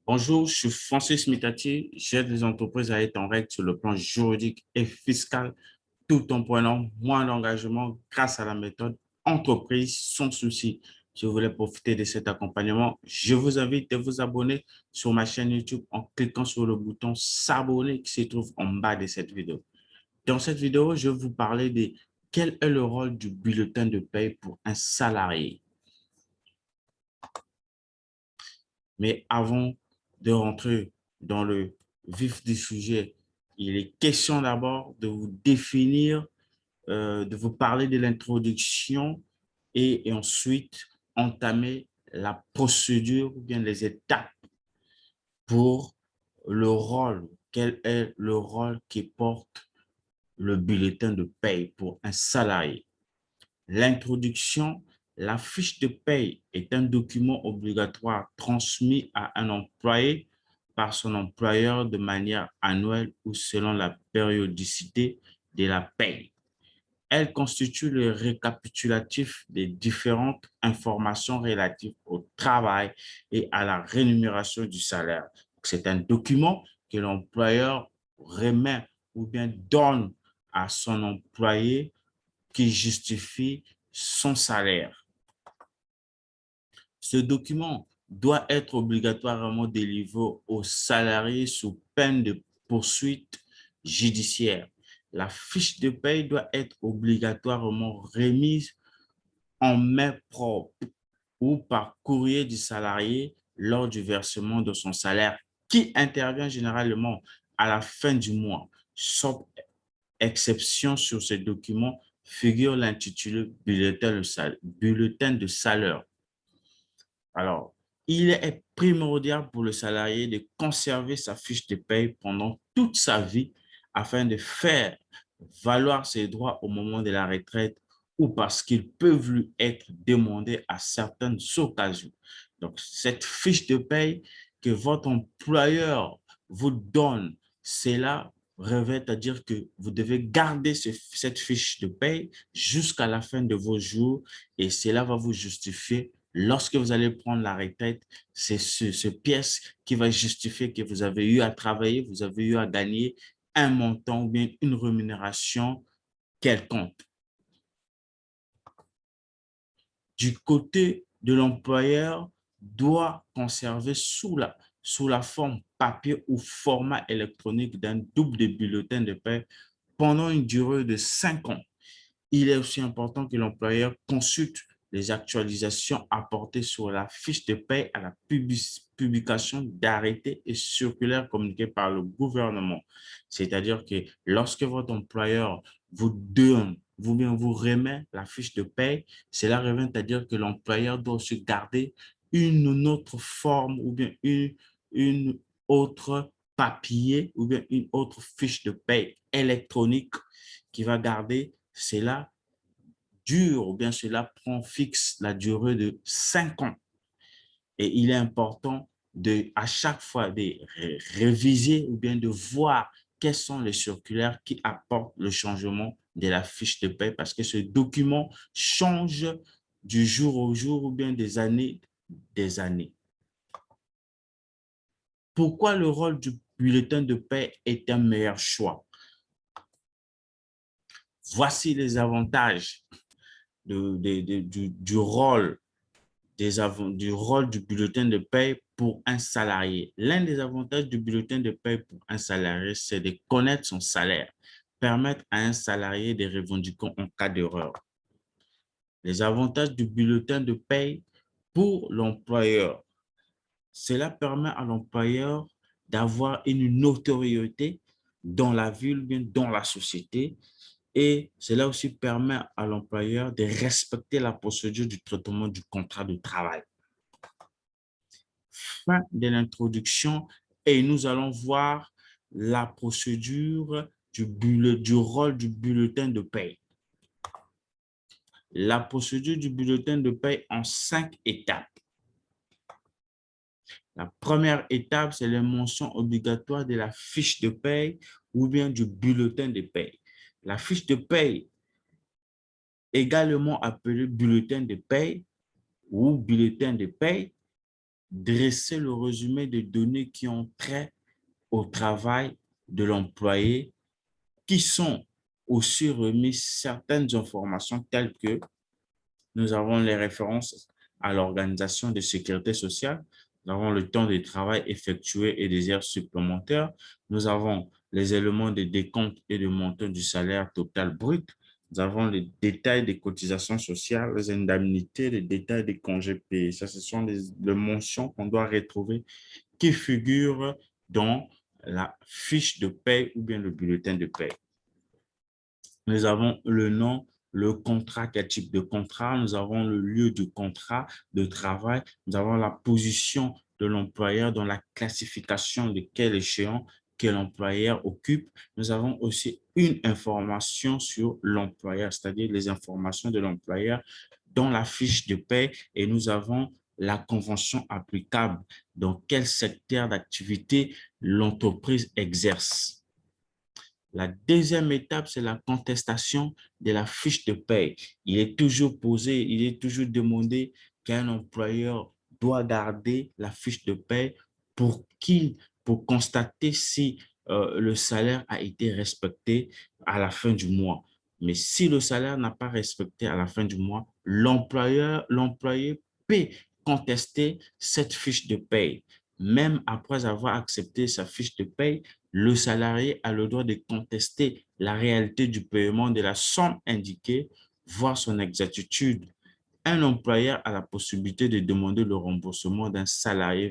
Bonjour, je suis Francis Mitati. J'aide les entreprises à être en règle sur le plan juridique et fiscal tout en prenant moins d'engagement grâce à la méthode entreprise sans souci. Je voulais profiter de cet accompagnement. Je vous invite à vous abonner sur ma chaîne YouTube en cliquant sur le bouton s'abonner qui se trouve en bas de cette vidéo. Dans cette vidéo, je vais vous parler de quel est le rôle du bulletin de paie pour un salarié. Mais avant de rentrer dans le vif du sujet, il est question d'abord de vous définir, de vous parler de l'introduction et ensuite entamer la procédure ou bien les étapes pour le rôle. Quel est le rôle qui porte le bulletin de paie pour un salarié? L'introduction, la fiche de paie est un document obligatoire transmis à un employé par son employeur de manière annuelle ou selon la périodicité de la paie. Elle constitue le récapitulatif des différentes informations relatives au travail et à la rémunération du salaire. C'est un document que l'employeur remet ou bien donne à son employé qui justifie son salaire. Ce document doit être obligatoirement délivré aux salariés sous peine de poursuite judiciaire. La fiche de paie doit être obligatoirement remise en main propre ou par courrier du salarié lors du versement de son salaire qui intervient généralement à la fin du mois, sauf exception sur ce document figure l'intitulé bulletin de salaire. Alors, il est primordial pour le salarié de conserver sa fiche de paie pendant toute sa vie afin de faire valoir ses droits au moment de la retraite ou parce qu'ils peuvent lui être demandés à certaines occasions. Donc, cette fiche de paie que votre employeur vous donne, c'est là revêt à dire que vous devez garder cette fiche de paie jusqu'à la fin de vos jours et cela va vous justifier lorsque vous allez prendre la retraite, c'est ce pièce qui va justifier que vous avez eu à travailler, vous avez eu à gagner un montant ou bien une rémunération quelconque. Du côté de l'employeur, doit conserver sous la forme papier ou format électronique d'un double de bulletin de paie pendant une durée de 5 ans. Il est aussi important que l'employeur consulte les actualisations apportées sur la fiche de paie à la publication d'arrêtés et circulaires communiqués par le gouvernement. C'est-à-dire que lorsque votre employeur vous donne, vous remet la fiche de paie, cela revient à dire que l'employeur doit se garder une autre forme ou bien une autre papier ou bien une autre fiche de paie électronique qui va garder cela dure ou bien cela prend fixe la durée de 5 ans. Et il est important de, à chaque fois de réviser ou bien de voir quelles sont les circulaires qui apportent le changement de la fiche de paie parce que ce document change du jour au jour ou bien des années. Pourquoi le rôle du bulletin de paie est un meilleur choix? Voici les avantages du rôle du rôle du bulletin de paie pour un salarié. L'un des avantages du bulletin de paie pour un salarié, c'est de connaître son salaire, permettre à un salarié de revendiquer en cas d'erreur. Les avantages du bulletin de paie pour l'employeur. Cela permet à l'employeur d'avoir une notoriété dans la ville, bien dans la société, et cela aussi permet à l'employeur de respecter la procédure du traitement du contrat de travail. Fin de l'introduction et nous allons voir la procédure du rôle du bulletin de paie. La procédure du bulletin de paie en 5 étapes. La première étape, c'est la mention obligatoire de la fiche de paie ou bien du bulletin de paie. La fiche de paie, également appelée bulletin de paie ou bulletin de paie, dresser le résumé des données qui ont trait au travail de l'employé, qui sont aussi remis certaines informations telles que nous avons les références à l'organisation de sécurité sociale, nous avons le temps de travail effectué et des heures supplémentaires, nous avons les éléments de décompte et de montant du salaire total brut, nous avons les détails des cotisations sociales, les indemnités, les détails des congés payés. Ça, ce sont les mentions qu'on doit retrouver qui figurent dans la fiche de paie ou bien le bulletin de paie. Nous avons le nom, le contrat, quel type de contrat, nous avons le lieu du contrat de travail, nous avons la position de l'employeur dans la classification de quel échéant que l'employeur occupe. Nous avons aussi une information sur l'employeur, c'est-à-dire les informations de l'employeur dans la fiche de paie, et nous avons la convention applicable, dans quel secteur d'activité l'entreprise exerce. La deuxième étape, c'est la contestation de la fiche de paie. Il est toujours posé, il est toujours demandé qu'un employeur doit garder la fiche de paie pour pour constater si le salaire a été respecté à la fin du mois. Mais si le salaire n'a pas respecté à la fin du mois, l'employé peut contester cette fiche de paie. Même après avoir accepté sa fiche de paie, le salarié a le droit de contester la réalité du paiement de la somme indiquée, voire son exactitude. Un employeur a la possibilité de demander le remboursement d'un salarié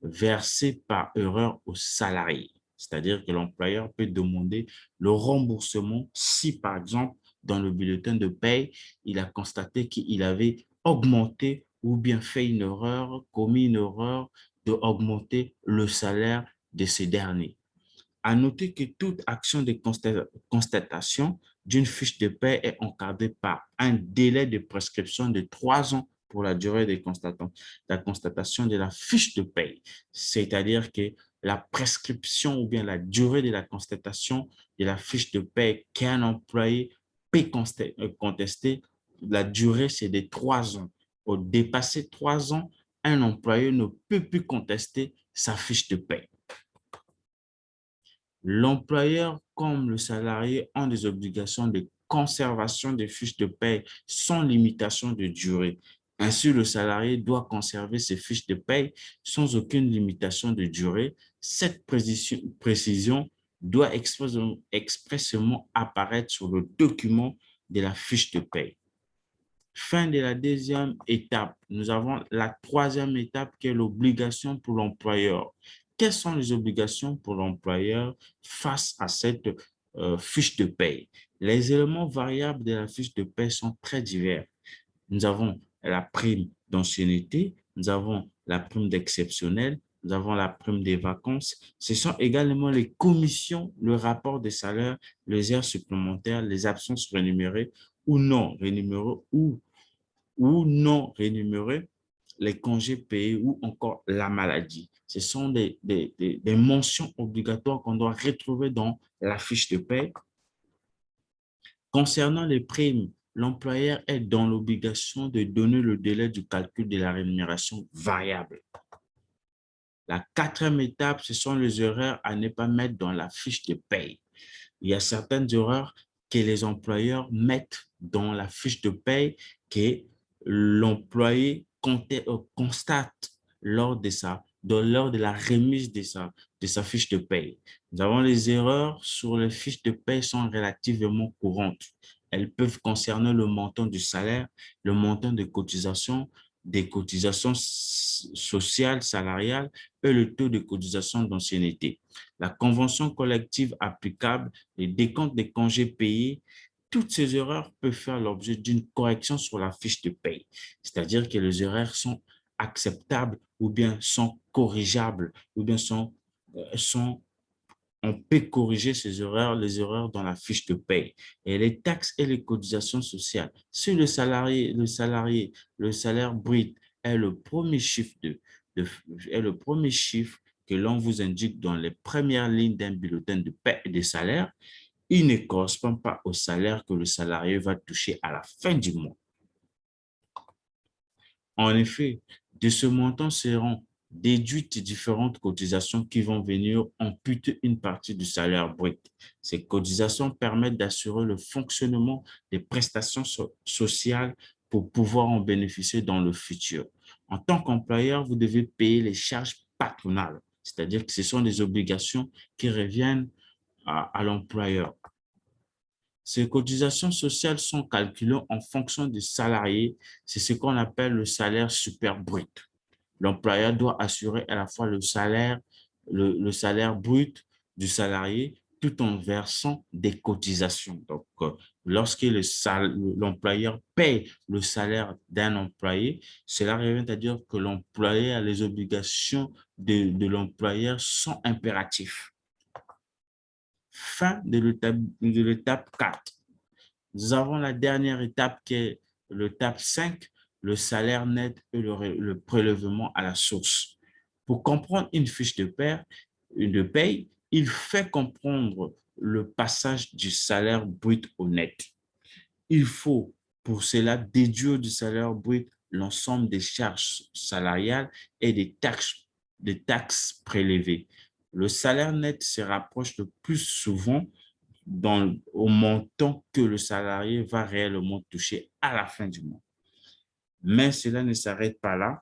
versé par erreur au salarié. C'est-à-dire que l'employeur peut demander le remboursement si, par exemple, dans le bulletin de paie, il a constaté qu'il avait augmenté ou bien fait une erreur, commis une erreur d'augmenter le salaire de ces derniers. À noter que toute action de constatation d'une fiche de paie est encadrée par un délai de prescription de 3 ans pour la durée de la constatation de la fiche de paie. C'est-à-dire que la prescription ou bien la durée de la constatation de la fiche de paie qu'un employé peut contester, la durée, c'est de 3 ans. Au dépasser 3 ans, un employé ne peut plus contester sa fiche de paie. L'employeur comme le salarié ont des obligations de conservation des fiches de paie sans limitation de durée. Ainsi, le salarié doit conserver ses fiches de paie sans aucune limitation de durée. Cette précision doit expressément apparaître sur le document de la fiche de paie. Fin de la deuxième étape, nous avons la troisième étape qui est l'obligation pour l'employeur. Quelles sont les obligations pour l'employeur face à cette fiche de paie? Les éléments variables de la fiche de paie sont très divers. Nous avons la prime d'ancienneté, nous avons la prime d'exceptionnel, nous avons la prime des vacances. Ce sont également les commissions, le rapport des salaires, les heures supplémentaires, les absences rémunérées ou non rémunérées ou non rémunérés, les congés payés ou encore la maladie. Ce sont des mentions obligatoires qu'on doit retrouver dans la fiche de paie. Concernant les primes, l'employeur est dans l'obligation de donner le délai du calcul de la rémunération variable. La quatrième étape, ce sont les erreurs à ne pas mettre dans la fiche de paie. Il y a certaines erreurs que les employeurs mettent dans la fiche de paie que l'employé constate lors de la remise de sa fiche de paie. Nous avons les erreurs sur les fiches de paie sont relativement courantes. Elles peuvent concerner le montant du salaire, le montant des cotisations sociales, salariales et le taux de cotisation d'ancienneté. La convention collective applicable, les décomptes des congés payés, toutes ces erreurs peuvent faire l'objet d'une correction sur la fiche de paie. C'est-à-dire que les erreurs sont acceptables ou bien sont corrigeables ou bien on peut corriger les erreurs dans la fiche de paie. Et les taxes et les cotisations sociales. Si le salaire brut est le premier chiffre est le premier chiffre que l'on vous indique dans les premières lignes d'un bulletin de paie et de salaire, il ne correspond pas au salaire que le salarié va toucher à la fin du mois. En effet, De ce montant seront déduites différentes cotisations qui vont venir amputer une partie du salaire brut. Ces cotisations permettent d'assurer le fonctionnement des prestations sociales pour pouvoir en bénéficier dans le futur. En tant qu'employeur, vous devez payer les charges patronales, c'est-à-dire que ce sont des obligations qui reviennent à l'employeur. Ces cotisations sociales sont calculées en fonction du salarié. C'est ce qu'on appelle le salaire super brut. L'employeur doit assurer à la fois le salaire brut du salarié tout en versant des cotisations. Donc, lorsque l'employeur paye le salaire d'un employé, cela revient à dire que l'employé a les obligations de l'employeur sont impératifs. Fin de l'étape 4. Nous avons la dernière étape qui est l'étape 5, le salaire net et le prélèvement à la source. Pour comprendre une fiche de paye, il fait comprendre le passage du salaire brut au net. Il faut pour cela déduire du salaire brut l'ensemble des charges salariales et des taxes prélevées. Le salaire net se rapproche le plus souvent au montant que le salarié va réellement toucher à la fin du mois. Mais cela ne s'arrête pas là.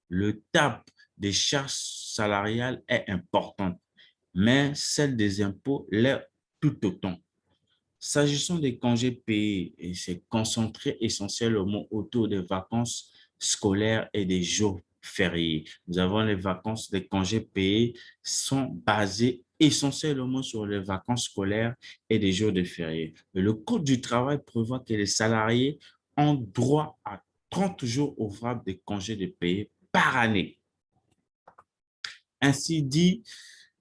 Le TAP des charges salariales est importante, mais celle des impôts l'est tout autant. S'agissant des congés payés, c'est concentré essentiellement autour des vacances scolaires et des jours fériés. Nous avons les vacances, les congés payés sont basés essentiellement sur les vacances scolaires et des jours de fériés. Le Code du travail prévoit que les salariés ont droit à 30 jours ouvrables de congés de payés par année. Ainsi dit,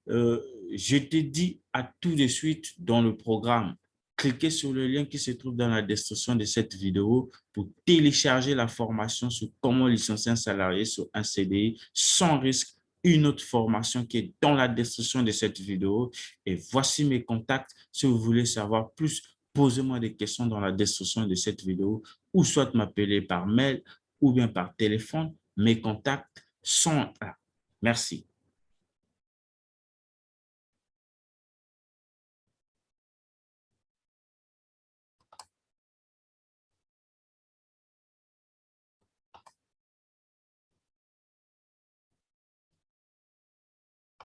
je te dis à tout de suite dans le programme. Cliquez sur le lien qui se trouve dans la description de cette vidéo pour télécharger la formation sur comment licencier un salarié sur un CDI sans risque. Une autre formation qui est dans la description de cette vidéo. Et voici mes contacts. Si vous voulez savoir plus, posez-moi des questions dans la description de cette vidéo ou soit m'appeler par mail ou bien par téléphone. Mes contacts sont là. Merci.